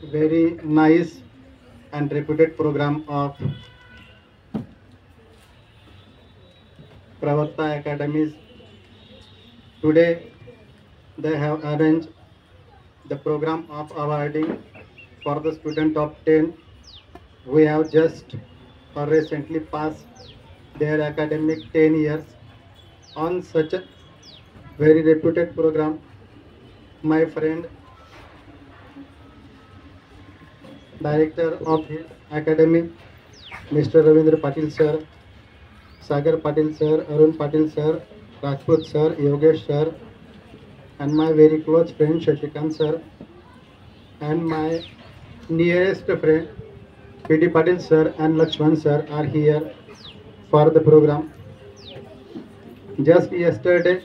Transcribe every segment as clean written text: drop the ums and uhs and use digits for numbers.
very nice and reputed program of Pravarta Academies. Today they have arranged the program of awarding for the student of 10 who have just or recently passed their academic 10 years on such a very reputed program. My friend, director of his academy, Mr. Ravindra Patil sir, Sagar Patil sir, Arun Patil sir, Rajput sir, Yogesh sir, and my very close friend Shashikant sir, and my nearest friend P.D. Patil sir and Lakshman sir are here for the program. Just yesterday,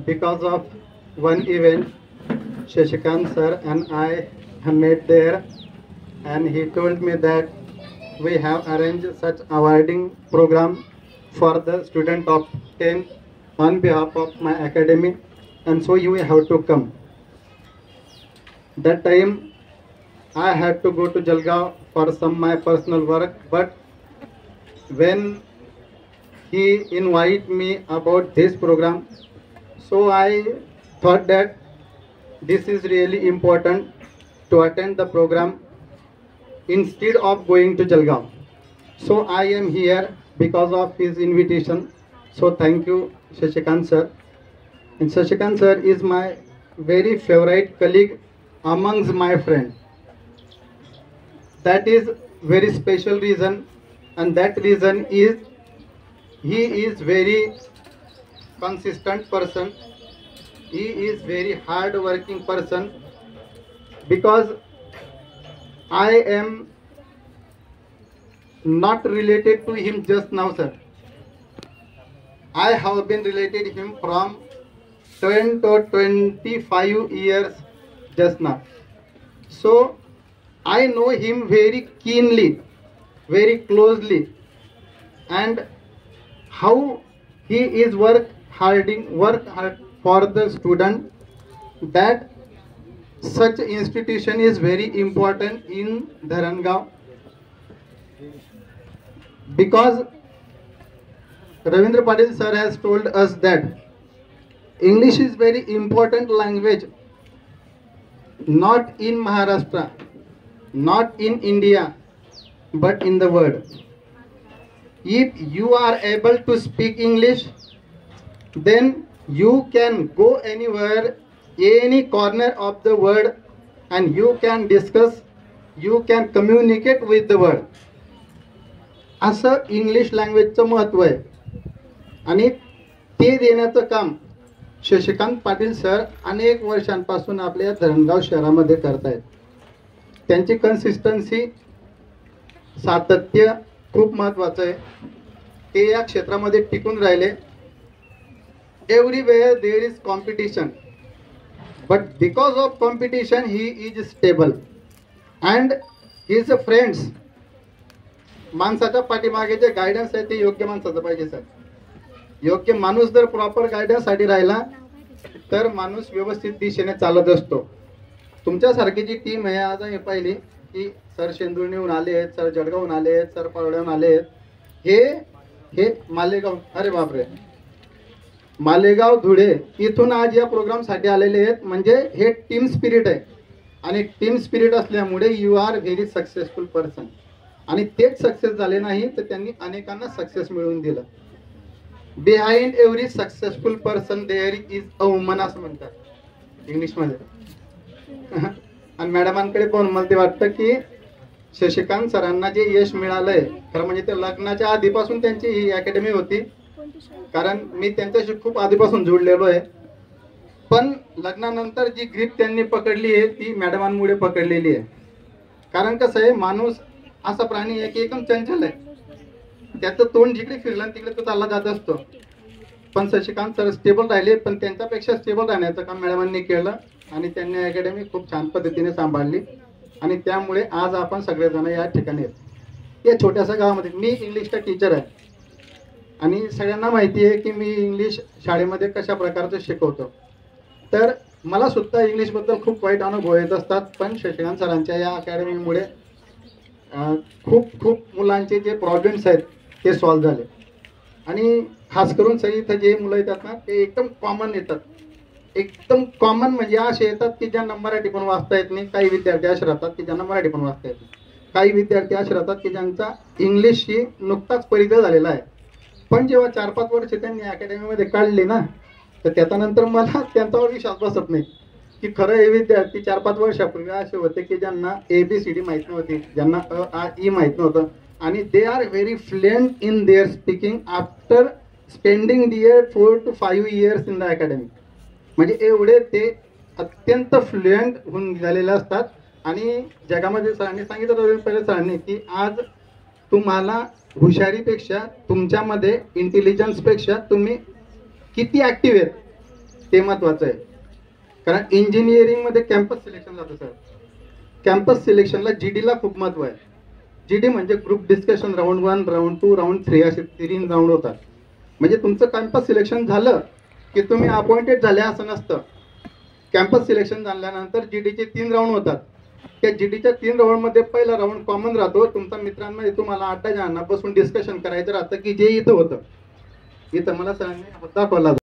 because of one event, Shashikant sir and I met there, and he told me that we have arranged such awarding program for the student of 10 on behalf of my academy, and so you have to come. That time I had to go to Jalgaon for some my personal work, but when he invited me about this program, so I thought that this is really important to attend the program instead of going to Jalgaon. So I am here because of his invitation. So thank you, Shashikant sir. And Shashikant sir is my very favorite colleague amongst my friends. That is very special reason, and that reason is he is very consistent person. He is very hard working person, because I am not related to him just now, sir. I have been related him from 20 to 25 years just now. So I know him very keenly, very closely, and how he is work hard for the student. That such institution is very important in Dharangaon, because Ravindra Patil sir has told us that English is very important language, not in Maharashtra, not in India, but in the world. If you are able to speak English, then you can go anywhere, any corner of the world, and you can discuss, you can communicate with the world. असं English लँग्वेजचं महत्त्व आहे, आणि ते देण्याचं काम Shashikant Patil sir अनेक वर्षांपासून आपल्या धरणगाव शहरामध्ये करतायत. त्यांची कन्सिस्टन्सी, सातत्य खूप महत्त्वाचं आहे. ते या क्षेत्रामध्ये टिकून राहिले. Everywhere there is competition, but because of competition he is stable and his friends. माणसाच्या पाठीमागे जे गायडन्स आहे ते योग्य माणसाचं पाहिजे सर. योग्य माणूस जर प्रॉपर गायडन्ससाठी राहिला तर माणूस व्यवस्थित दिशेने चालत असतो. तुमच्यासारखी जी टीम आहे आज हे पाहिली की सर शेंदुर्णीहून आले आहेत, सर जळगावहून आले आहेत, सर पावड्याहून आले आहेत. हे मालेगाव, अरे बापरे, मालेगाव, धुळे इथून आज या प्रोग्रामसाठी आलेले आहेत. म्हणजे हे टीम स्पिरिट आहे, आणि टीम स्पिरिट असल्यामुळे you are very successful person. आणि तेच सक्सेस झाले नाही तर त्यांनी अनेकांना सक्सेस मिळवून दिलं. Behind every successful person there is a woman असं म्हणतात इंग्लिशमध्ये. आणि मॅडमांकडे पाहून मला ते वाटतं की शशिकांत सरांना जे यश मिळालंय, खरं म्हणजे ते लग्नाच्या आधीपासून त्यांची ही अकॅडमी होती, कारण मी त्यांच्याशी खूप आधीपासून जोडलेलो आहे. पण लग्नानंतर जी ग्रीप त्यांनी पकडली आहे ती मॅडमांमुळे पकडलेली आहे. कारण कसं आहे, माणूस असा प्राणी आहे की एकदम चंचल आहे. त्याचं तोंड जिकडे फिरलं तिकडे तो चालला जात असतो. पण शशिकांत सर स्टेबल राहिले, पण त्यांच्यापेक्षा स्टेबल राहण्याचं काम मॅडमांनी केलं, आणि त्यांनी अकॅडमी खूप छान पद्धतीने सांभाळली. आणि त्यामुळे आज आपण सगळेजण या ठिकाणी आहेत. या छोट्याशा गावामध्ये मी इंग्लिशचा टीचर आहे, आणि सगळ्यांना माहिती आहे की मी इंग्लिश शाळेमध्ये कशा प्रकारचं शिकवतो. तर मला सुद्धा इंग्लिशबद्दल खूप वाईट अनुभव येत असतात, पण शशिकांत सरांच्या या अकॅडमीमुळे खूप खूप मुलांचे जे प्रॉब्लेम्स आहेत ते सॉल्व्ह झाले. आणि खास करून सर इथं जे मुलं येतात ना ते एकदम कॉमन येतात. एकदम कॉमन म्हणजे असे येतात की ज्यांना मराठी पण वाचता येत नाही. काही विद्यार्थी असे राहतात की ज्यांना मराठी पण वाचता येत नाही. काही विद्यार्थी असे राहतात की ज्यांचा इंग्लिशशी नुकताच परिचय झालेला आहे. पण जेव्हा 4-5 वर्ष त्यांनी अकॅडमीमध्ये काढली ना, तर त्याच्यानंतर मला त्यांच्यावर विश्वास बसत नाही की खरं हे विद्यार्थी 4-5 वर्षापूर्वी असे होते की ज्यांना ABCD माहित नव्हती, ज्यांना A माहित नव्हतं, आणि they are very fluent in their speaking after spending their 4 to 5 years in the academy. म्हणजे एवढे ते अत्यंत फ्लुएंट होऊन झालेले असतात. आणि जगामध्ये सरांनी सांगितलं होतं पहिले सरांनी की आज तुम्हाला हुशारीपेक्षा तुमच्यामध्ये इंटेलिजन्सपेक्षा तुम्ही किती ऍक्टिव्ह आहेत ते महत्वाचं आहे. कारण इंजिनिअरिंगमध्ये कॅम्पस सिलेक्शन जातं सर. कॅम्पस सिलेक्शनला GD ला खूप महत्व आहे. GD म्हणजे group discussion round 1, round 2, round 3 असे 3 राऊंड होतात. म्हणजे तुमचं कॅम्पस सिलेक्शन झालं की तुम्ही अपॉइंटेड झाले असं नसतं. कॅम्पस सिलेक्शन झाल्यानंतर GDचे 3 राऊंड होतात. त्या GDच्या 3 राऊंडमध्ये पहिला राऊंड कॉमन राहतो. तुमच्या मित्रांमध्ये तुम्हाला 8 जणांना बसून डिस्कशन करायचं राहतं की जे इथं होतं. इथं मला सरांनी दाखवला.